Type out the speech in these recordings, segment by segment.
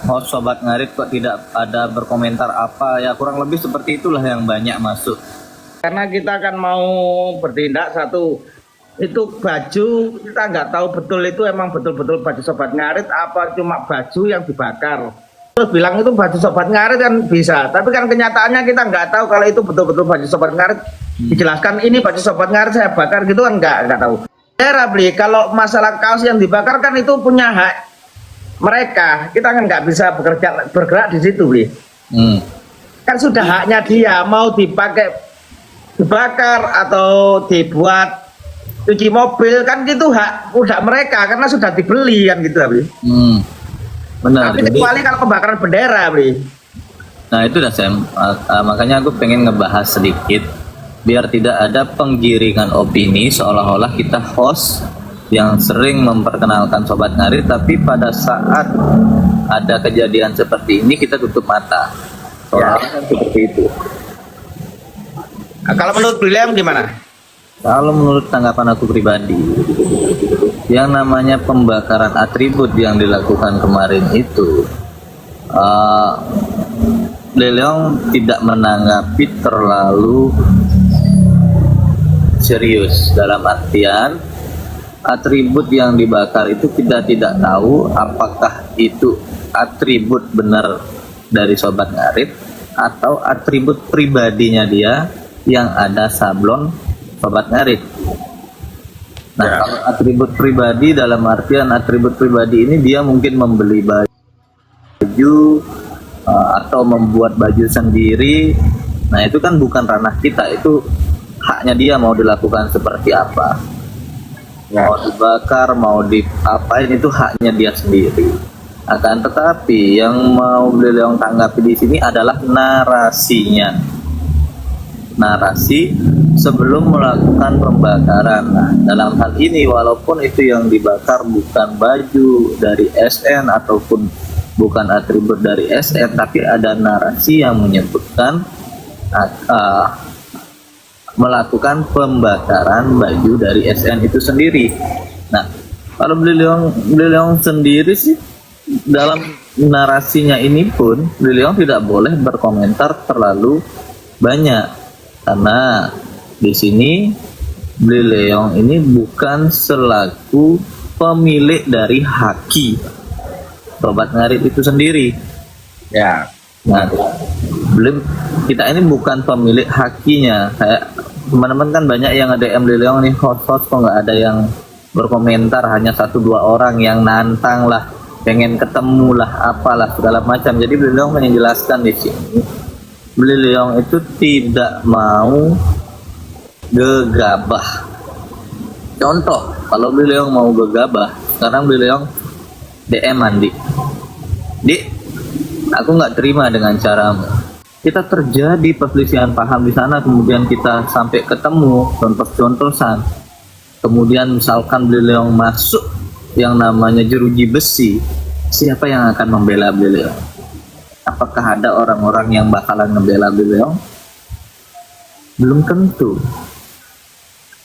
host Sobat Ngarit kok tidak ada berkomentar apa, ya kurang lebih seperti itulah yang banyak masuk. Karena kita kan mau bertindak satu, itu baju kita nggak tahu betul itu emang betul-betul baju Sobat Ngarit apa cuma baju yang dibakar. Terus bilang itu baju Sobat Ngarit kan bisa, tapi kan kenyataannya kita nggak tahu kalau itu betul-betul baju Sobat Ngarit. Dijelaskan ini baju Sobat Ngarit saya bakar gitu kan nggak tahu. Daerah beli kalau masalah kaos yang dibakar kan itu punya hak mereka, kita kan nggak bisa bergerak di situ beli. Kan sudah haknya dia, mau dipakai dibakar atau dibuat cuci mobil kan gitu hak udah mereka karena sudah dibeli kan gitu beli. Benar. Tapi kecuali kalau pembakaran bendera beli. Nah itu dah Sam, makanya aku pengen ngebahas sedikit biar tidak ada penggiringan opini seolah-olah kita host yang sering memperkenalkan Sobat Ngarit, tapi pada saat ada kejadian seperti ini kita tutup mata. Soalnya seperti itu. Nah, kalau menurut William gimana? Kalau menurut tanggapan aku pribadi, yang namanya pembakaran atribut yang dilakukan kemarin itu, Leleong tidak menanggapi terlalu serius, dalam artian atribut yang dibakar itu kita tidak tahu apakah itu atribut benar dari Sobat Ngarit atau atribut pribadinya dia yang ada sablon Sobat Ngarit. Nah, kalau atribut pribadi dalam artian atribut pribadi ini dia mungkin membeli baju atau membuat baju sendiri. Nah, itu kan bukan ranah kita, itu haknya dia mau dilakukan seperti apa. Mau dibakar, mau diapain itu haknya dia sendiri. Akan tetapi yang mau beliau tanggapi di sini adalah narasinya. Narasi sebelum melakukan pembakaran. Nah, dalam hal ini walaupun itu yang dibakar bukan baju dari SN ataupun bukan atribut dari SN, tapi ada narasi yang menyebutkan melakukan pembakaran baju dari SN itu sendiri. Nah, kalau beliau sendiri sih dalam narasinya ini pun beliau tidak boleh berkomentar terlalu banyak. Karena di sini beliau ini bukan selaku pemilik dari haki Sobat Ngarit itu sendiri. Ya. Nah, kita ini bukan pemilik hakinya. Kayak teman-teman kan banyak yang nge-DM beliau nih, host kok nggak ada yang berkomentar, hanya 1-2 orang yang nantang lah, pengen ketemu lah, apalah segala macam. Jadi beliau menjelaskan di sini beliau itu tidak mau gegabah. Contoh, kalau beliau mau gegabah, sekarang beliau DM Andi, Dik, aku nggak terima dengan caramu. Kita terjadi perselisihan paham di sana, kemudian kita sampai ketemu contoh-contohan. Kemudian misalkan beliau masuk yang namanya jeruji besi, siapa yang akan membela beliau? Apakah ada orang-orang yang bakalan ngebela beliau? Belum tentu.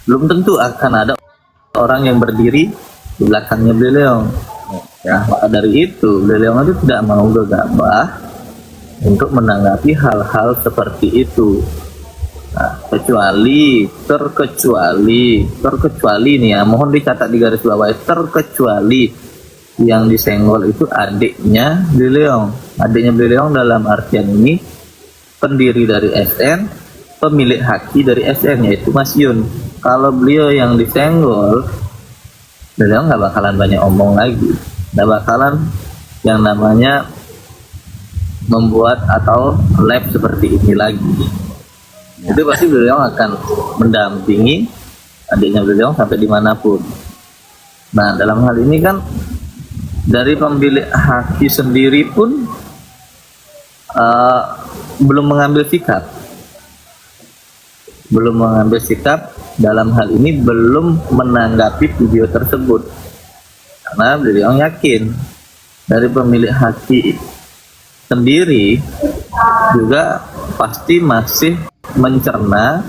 Belum tentu akan ada orang yang berdiri di belakangnya beliau. Ya, maka dari itu beliau itu tidak mau gegabah untuk menanggapi hal-hal seperti itu. Nah, terkecuali nih ya, mohon dicatat di garis bawah, terkecuali yang disenggol itu adiknya beliau dalam artian ini pendiri dari SN, pemilik haki dari SN, yaitu Mas Yun. Kalau beliau yang disenggol, beliau nggak bakalan banyak omong lagi, nggak bakalan yang namanya membuat atau live seperti ini lagi. Itu pasti beliau akan mendampingi adiknya beliau sampai dimanapun. Nah, dalam hal ini kan dari pemilik haki sendiri pun belum mengambil sikap dalam hal ini, belum menanggapi video tersebut, karena beliau yakin dari pemilik haki sendiri juga pasti masih mencerna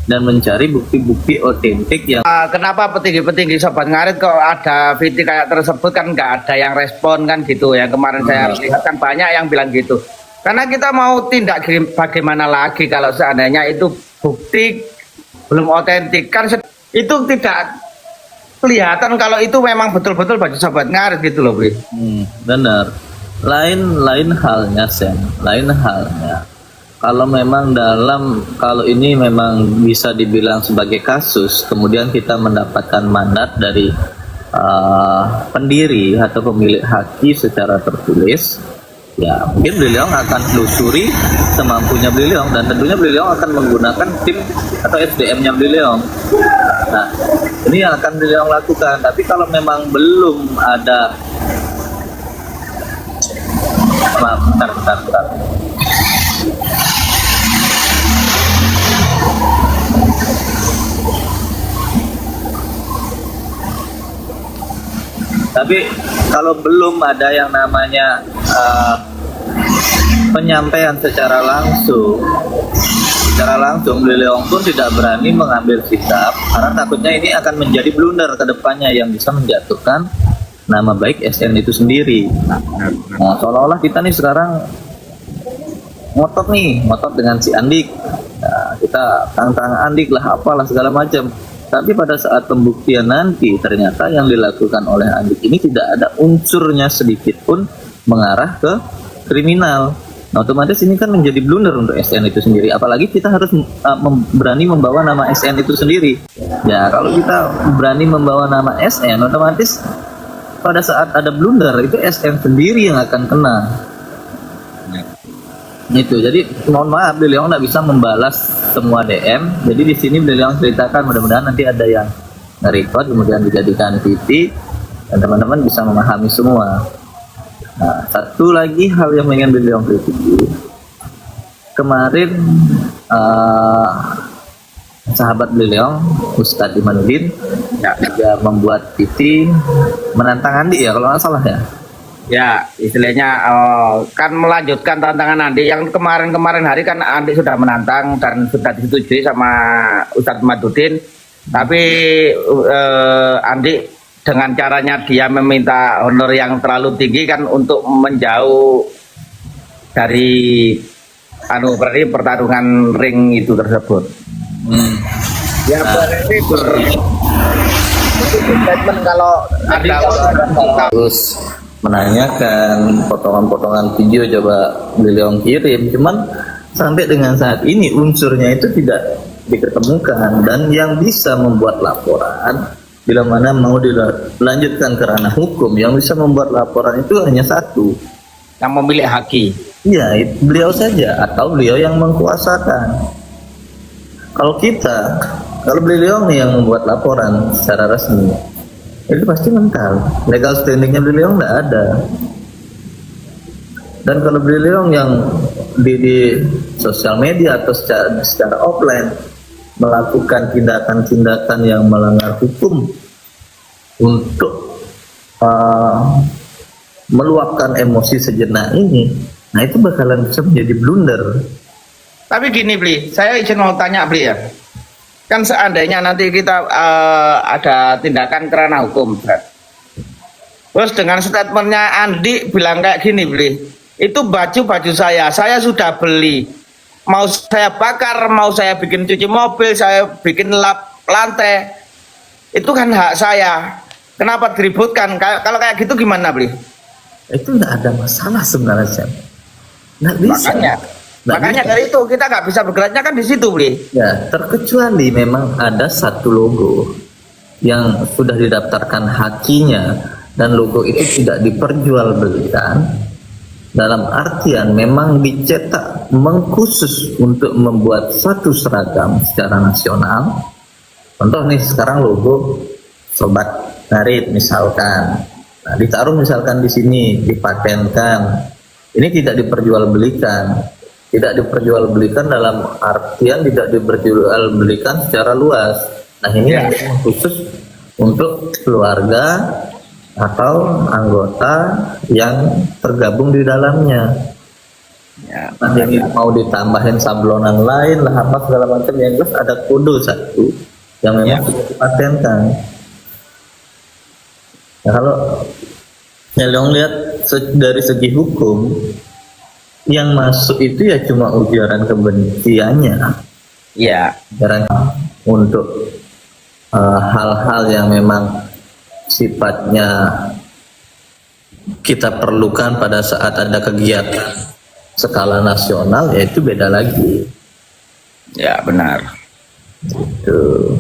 dan mencari bukti-bukti otentik yang Kenapa petinggi-petinggi Sobat Ngarit kok ada VT kayak tersebut kan nggak ada yang respon kan gitu ya. Kemarin saya lihat kan banyak yang bilang gitu. Karena kita mau tindak bagaimana lagi kalau seandainya itu bukti belum otentik kan itu tidak kelihatan kalau itu memang betul-betul baju Sobat Ngarit gitu loh, Bri. benar. Lain halnya, Sen. Lain halnya. Kalau ini memang bisa dibilang sebagai kasus, kemudian kita mendapatkan mandat dari pendiri atau pemilik haki secara tertulis, ya mungkin beliau akan telusuri semampunya beliau, dan tentunya beliau akan menggunakan tim atau SDM-nya beliau. Nah, ini yang akan beliau lakukan. Tapi kalau memang belum ada, bentar. Tapi kalau belum ada yang namanya penyampaian secara langsung beliau pun tidak berani mengambil sikap karena takutnya ini akan menjadi blunder ke depannya yang bisa menjatuhkan nama baik SN itu sendiri. Nah, seolah-olah kita nih sekarang ngotot dengan si Andik. Nah, kita tantang Andik lah, apalah segala macam. Tapi pada saat pembuktian nanti ternyata yang dilakukan oleh Andik ini tidak ada unsurnya sedikit pun mengarah ke kriminal. Nah, otomatis ini kan menjadi blunder untuk SN itu sendiri. Apalagi kita harus berani membawa nama SN itu sendiri. Ya, kalau kita berani membawa nama SN, otomatis pada saat ada blunder itu SN sendiri yang akan kena. Itu, jadi mohon maaf beliau nggak bisa membalas semua DM. Jadi di sini beliau ceritakan, mudah-mudahan nanti ada yang nge-record kemudian dijadikan VT dan teman-teman bisa memahami semua. Nah, satu lagi hal yang ingin beliau kritisi, kemarin sahabat beliau Ustadz Imanuddin juga membuat VT menantang Andi ya kalau nggak salah ya. Ya, istilahnya kan melanjutkan tantangan Andi yang kemarin hari kan Andi sudah menantang dan sudah disetujui sama Ustadz Madudin. Tapi Andi dengan caranya dia meminta honor yang terlalu tinggi kan untuk menjauh dari berarti pertarungan ring itu tersebut. Ya berarti statement kalau ada terus menanyakan potongan-potongan video coba beliau kirim, cuman sampai dengan saat ini unsurnya itu tidak diketemukan, dan yang bisa membuat laporan bila mana mau dilanjutkan ke ranah hukum, yang bisa membuat laporan itu hanya satu, yang memilih haki. iya, beliau saja atau beliau yang mengkuasakan. Kalau beliau nih yang membuat laporan secara resmi, itu pasti mental, legal standingnya beliau nggak ada. Dan kalau beliau yang di sosial media atau secara offline melakukan tindakan-tindakan yang melanggar hukum untuk meluapkan emosi sejenak ini, nah itu bakalan bisa menjadi blunder. Tapi gini Bli, saya izin mau tanya Bli ya. Kan seandainya nanti kita ada tindakan kerana hukum, terus dengan statementnya Andi bilang kayak gini Bli, itu baju saya sudah beli, mau saya bakar, mau saya bikin cuci mobil, saya bikin lap lantai, itu kan hak saya, kenapa diributkan? Kalau kayak gitu gimana Bli? Itu nggak ada masalah sebenarnya, nggak bisa. Makanya dari itu kita nggak bisa bergeraknya kan di situ, Bli. Ya, terkecuali memang ada satu logo yang sudah didaftarkan hakinya dan logo itu tidak diperjualbelikan, dalam artian memang dicetak mengkhusus untuk membuat satu seragam secara nasional. Contoh nih sekarang logo Sobat Ngarit misalkan, nah, ditaruh misalkan di sini, dipatenkan, ini tidak diperjualbelikan. Tidak diperjualbelikan dalam artian tidak diperjualbelikan secara luas. Nah ini khusus untuk keluarga atau anggota yang tergabung di dalamnya. Ya, Nah, yang mau ditambahin sablonan lain lah apa segala macam, yang jelas ada kode satu yang memang Ya. sudah dipatenkan. Nah, kalau Nyelong lihat dari segi hukum, yang masuk itu ya cuma ujaran kebenciannya, ya, ujaran untuk hal-hal yang memang sifatnya kita perlukan pada saat ada kegiatan skala nasional, ya itu beda lagi. ya benar. Tuh.